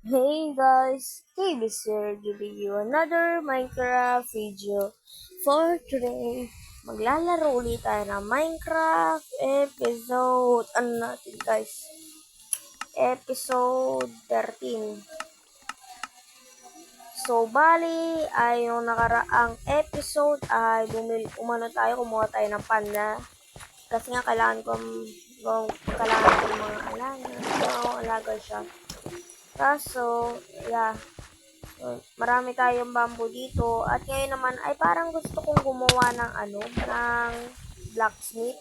Hey guys, KB's here giving you another Minecraft video. For today, maglalaro ulit tayo ng Minecraft episode, ano natin guys, episode 13. So, bali, ay yung nakaraang episode ay umano tayo, kumuha tayo ng panda. Kasi nga kailangan ko ng mga alaga. So, alaga siya. Kaso, yeah, marami tayong bamboo dito. At ngayon naman ay parang gusto kong gumawa ng ng blacksmith.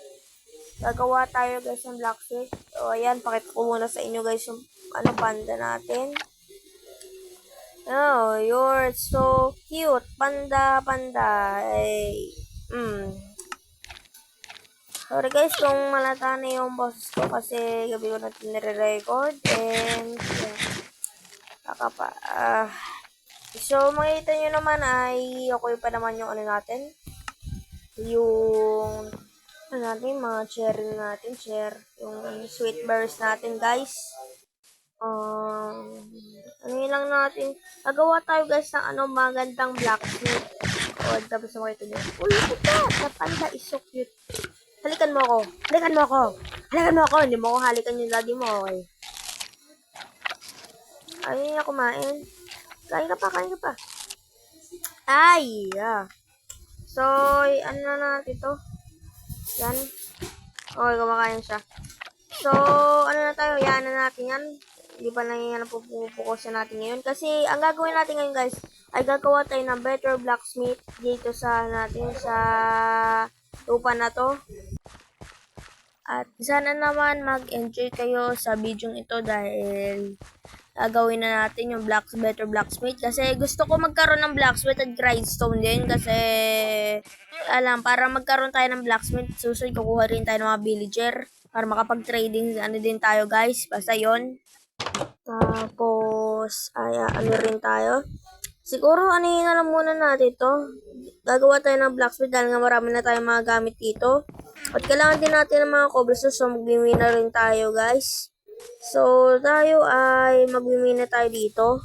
Gagawa tayo guys ng blacksmith. O ayan, pakita ko muna sa inyo guys yung panda natin. Oh, you're so cute. Panda, panda. Ay, Sorry guys kung malata na yung boses ko kasi gabi ko na nire-record. And, yeah. Kakapa, So, makita nyo naman ay okay pa naman yung natin. Yung mga cherry natin, yung sweet berries natin, guys. Ano lang natin, nagawa tayo guys ng magandang blacksmith. O, tapos makita nyo. Uy, look at that! The panda is so cute. Halikan mo ako. Halikan mo ako. Halikan mo ako. Hindi mo ako halikan yung daddy mo, okay? Ayaw niya kumain. Kain ka pa, kain ka pa. Ay, yeah. So, ano na natin to? Yan. Okay, kumakain siya. So, ano na tayo? Yan na natin yan. Hindi pa na yan ang pupukusin natin ngayon. Kasi, ang gagawin natin ngayon guys, ay gagawa tayo ng better blacksmith dito sa sa lupa na to. At sana naman mag-enjoy kayo sa video ito dahil gagawin na natin yung better blacksmith kasi gusto ko magkaroon ng blacksmith at grindstone din kasi para magkaroon tayo ng blacksmith susunod kukuha rin tayo ng mga villager para makapag-trading din tayo guys, basta yon. Tapos ay rin tayo, siguro na lang muna natin to, gagawa tayo ng blacksmith dahil nga marami na tayong mga gamit dito at kailangan din natin ng mga cobblestone, so magmimina rin tayo guys. So, tayo ay magmimina tayo dito.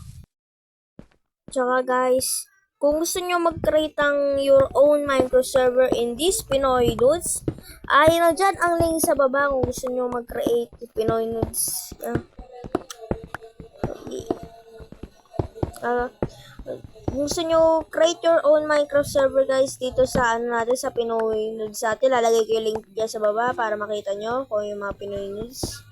Tsaka guys, kung gusto nyo mag-create ng your own Minecraft server in this Pinoy Dudes, ay dyan ang link sa baba kung gusto nyo mag-create Pinoy Dudes. Gusto nyo create your own Minecraft server guys dito sa natin sa Pinoy Nudes natin. Lalagay ko yung link dyan sa baba para makita nyo kung yung mga Pinoy Nudes.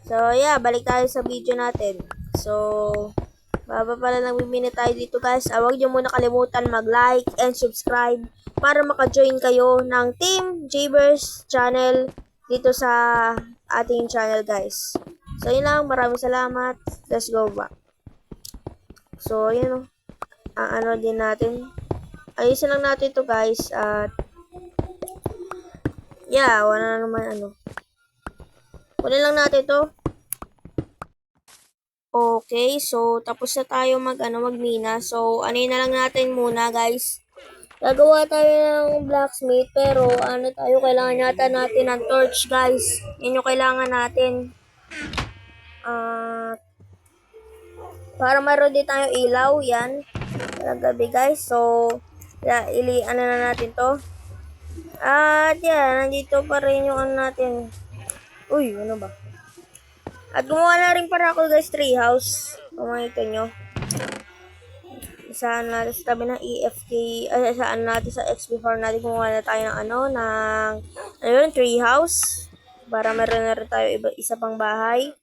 So, yeah, balik tayo sa video natin. So, baba pala nagmimini tayo dito guys. Huwag nyo muna kalimutan mag-like and subscribe para maka-join kayo ng Team Jabers channel dito sa ating channel guys. So, yun lang. Maraming salamat. Let's go back. So, yun o. Din natin. Ayusin lang natin to guys. At, yeah, wala na naman kunin lang natin to. Okay, so tapos na tayo magmina. So, na lang natin muna, guys. Gagawa tayo ng blacksmith, pero kailangan natin ng torch, guys. Yan yung kailangan natin. Para mayroon din tayo ilaw, yan. Para gabi, guys. So, na natin to. At yan, nandito pa rin yung natin. Uy, ano ba? At gumawa na rin para ako guys, treehouse. Kung makita nyo. Saan natin sa tabi ng EFK, saan natin sa XP4 natin gumawa na tayo ng treehouse. Para meron na rin tayo isa pang bahay.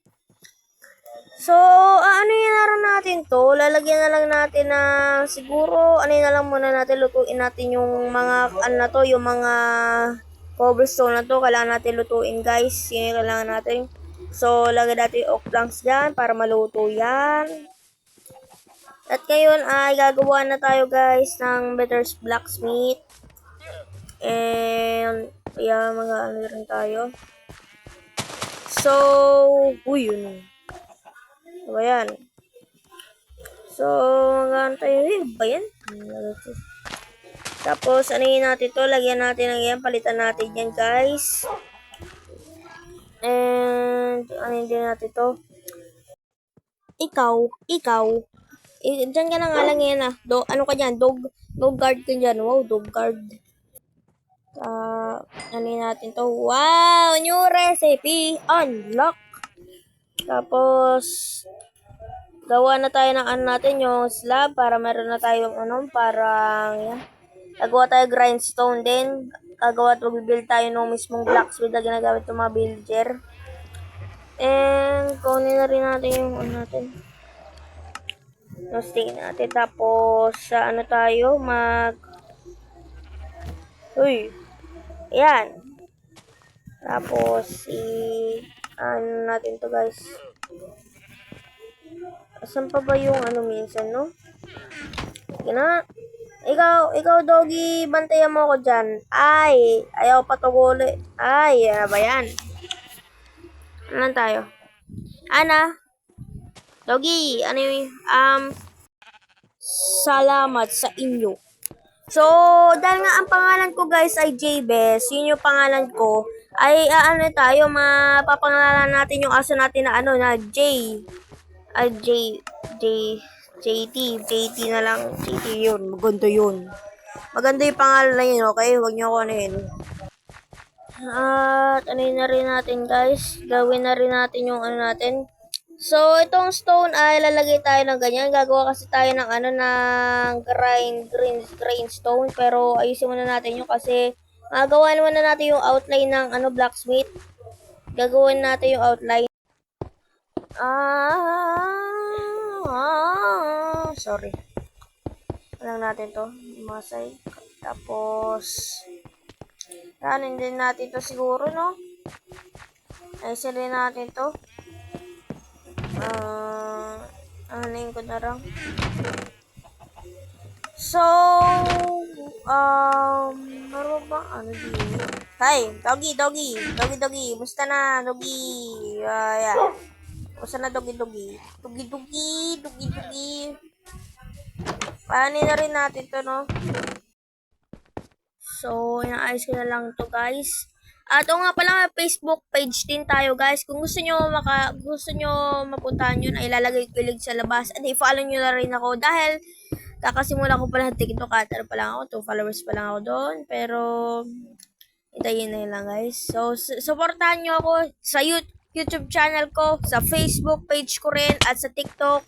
So, yun na rin natin to. Lalagyan na lang natin na siguro, na lang muna natin, lutuin natin yung mga, yung mga cobblestone na to. Kailangan natin lutuin guys. Yun yung kailangan natin. So, lagay natin yung oak planks dyan para maluto yan. At ngayon ay gagawa na tayo guys ng better blacksmith. And, kaya rin tayo. So, yun. So, ayan. So, tayo. Ba yan? Tapos, natin to. Lagyan natin ng yan. Palitan natin yan guys. And, din natin to. ikaw. Diyan ka na nga lang yan ah. Ano ka dyan? Dog guard ka dyan. Wow, dog guard. Ano natin to? Wow! New recipe! Unlock! Tapos, gawa na tayo ng ano natin, yung slab, para meron na tayong parang, yan. Gagawa tayo grindstone din. Gagawa at mag-build tayo ng mismong blacksmith na ginagamit ng mga villager. And, kunin na rin natin yung natin. Yung stick natin. Tapos, sa tayo, Uy! Ayan. Tapos, natin to guys. Asan pa ba yung minsan, no? Sige na. Ikaw, doggy, bantayan mo ako dyan. Ay, ayaw patuguli. Ay, ano ba yan? Ano lang tayo? Ana? Doggy, ano yung, salamat sa inyo. So, dahil nga ang pangalan ko guys ay Jbes, yun yung pangalan ko, ay tayo, mapapangalanan natin yung aso natin na na JT na lang, JT yun, maganda yun. Maganda yung pangalan na yun, okay? Huwag niyo ako anuhin. At na rin natin guys, gawin na rin natin yung natin. So, itong stone ay lalagay tayo ng ganyan. Gagawa kasi tayo ng ng green stone. Pero ayusin muna natin yung kasi magawa naman na natin yung outline ng blacksmith. Gagawin natin yung outline. Sorry. Alam natin to. Masay. Tapos, ranin din natin to siguro, no? Ayusin rin natin to. Ano ko na lang. So, meron ba? Dito? Hi, doggy. Musta na, doggy? Yeah. Musta na, doggy? Doggy. Paano na rin natin to, no? So, inaayos ko na lang to, guys. At nga pala, Facebook page din tayo guys. Kung gusto nyo mapuntahan yun, ay ilalagay ko link sa labas. At i-follow nyo na rin ako dahil kakasimula ko pala ng TikTok at pa lang ako, 2 followers pa lang ako doon. Pero, hintayin na yun lang guys. So, supportahan nyo ako sa YouTube channel ko, sa Facebook page ko rin, at sa TikTok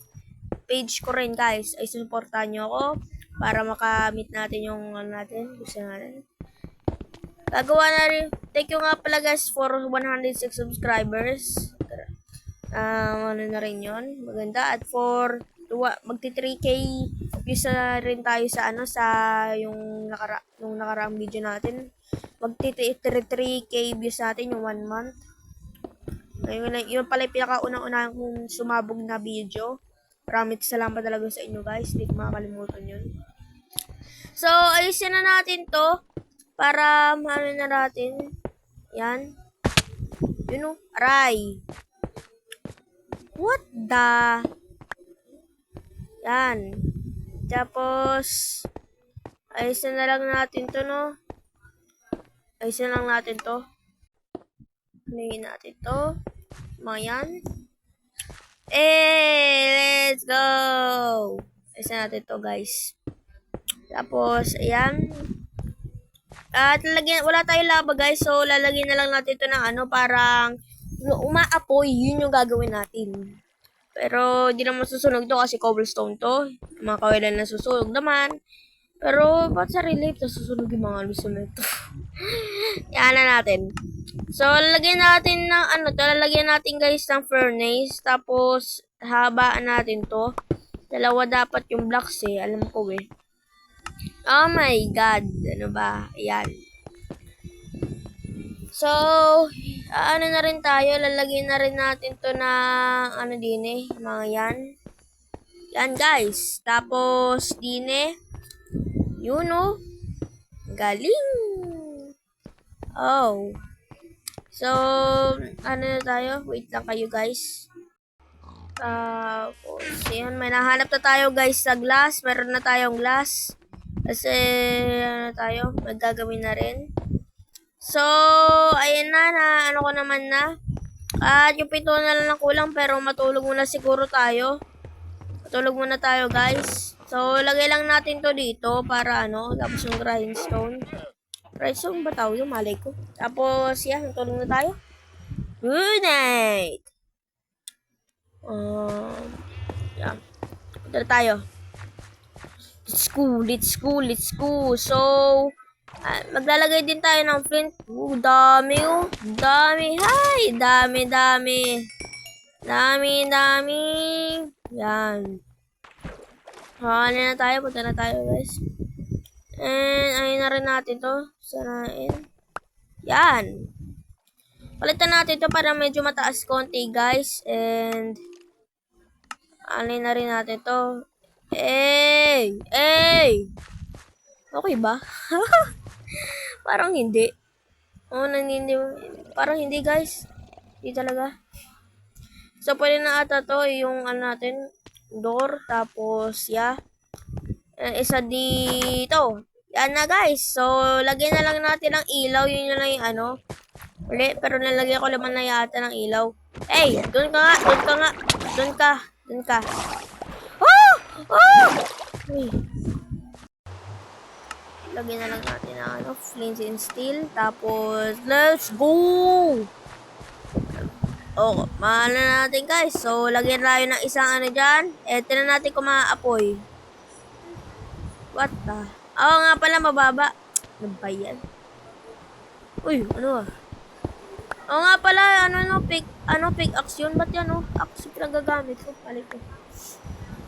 page ko rin guys. Ay supportahan nyo ako para makamit natin yung natin. Gusto natin. Gagawa na rin. Thank you nga pala guys for 106 subscribers. Na rin yun. Maganda. At for magti 3K views na rin tayo sa sa yung nakaraang video natin. Magti 3K views natin yung 1 month. Yun pala yung pinakauna-una kong sumabog na video. Maraming salamat talaga sa inyo guys. Hindi ko makakalimutan yun. So, ayusin na natin to. Para na natin. Yan. Yun o. Aray. What the? Yan. Tapos, ayusin na lang natin to, no? Ayusin lang natin to. Panayin natin to. Mga yan. Let's go! Ayusin natin to, guys. Tapos, ayan. At wala tayong lava guys, so lalagyan na lang natin ito ng parang umaapoy, yun yung gagawin natin. Pero di naman susunog to kasi cobblestone to, mga kawalan na susunog naman. Pero ba't sa relief na susunog yung mga lusunod to? Yan na natin. So lalagyan natin ng lalagyan natin guys ng furnace, tapos habaan natin to. Dalawa dapat yung blocks alam ko Oh my God. Ano ba? Ayan. So, na rin tayo. Lalagyan na rin natin to na mga yan. Yan guys. Tapos, yun galing. Oh. So, na tayo? Wait lang kayo guys. Tapos, yan. May nahanap na tayo guys sa glass. Meron na tayong glass. Kasi, tayo, magagawin na rin. So, ayan na ko naman na. At yung pinto na lang kulang pero matulog muna siguro tayo. Matulog muna tayo guys. So, lagay lang natin to dito para ano, tapos yung grindstone. Grindstone ba tawag yung malay ko? Tapos, matulog na tayo. Good night! Yeah. Punta na tayo. Let's go. So, maglalagay din tayo ng flint. Dami oh. Dami. Hi! Dami. Yan. Ano na tayo? Punta na tayo guys. And, ayun na rin natin to. Sarain. Yan. Palitan natin to para medyo mataas konti guys. And, alin na rin natin to. Hey! Okay ba? Parang hindi. Parang hindi guys. Hindi talaga. So, pwede na ata to yung natin, door. Tapos, isa dito. Yan na guys. So, lagyan na lang natin ng ilaw. Yun na lang yung Uli, pero nalagyan ko naman na yata ng ilaw. Hey! Doon ka. Oh! Uy. Lagyan na lang natin ng flint and steel. Tapos, let's go! Maano na natin guys. So, lagyan tayo ng isang dyan. Tinan natin kung maaapoy. What the? Nga pala, mababa. Ano ba yan? Uy, ano nga pala, pickaxe yun. Ba't yan, Axe pinagagamit ko. Balik ko.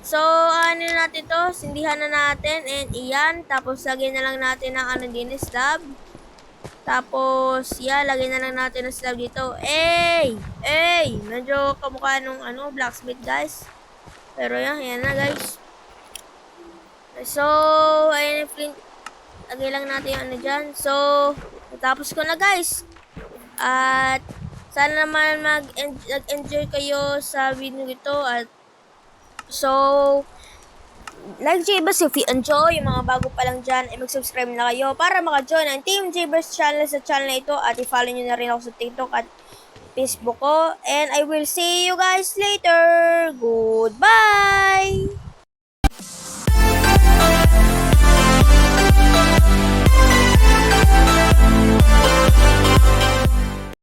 So, natin to? Sindihan na natin. And, iyan. Tapos, lagyan na lang natin ng din, slab. Tapos, lagyan na lang natin ng slab dito. Medyo kamukha nung, blacksmith, guys. Pero, yan na, guys. So, ayun yung flint. Lagay lang natin yung dyan. So, natapos ko na, guys. At, sana naman mag-enjoy kayo sa video ito. At, so, like Jbers, if you enjoy, yung mga bago pa lang dyan, ay mag-subscribe na kayo para maka-join ang Team Jbers channel sa channel na ito. At i-follow nyo na rin ako sa TikTok at Facebook ko. And I will see you guys later. Go!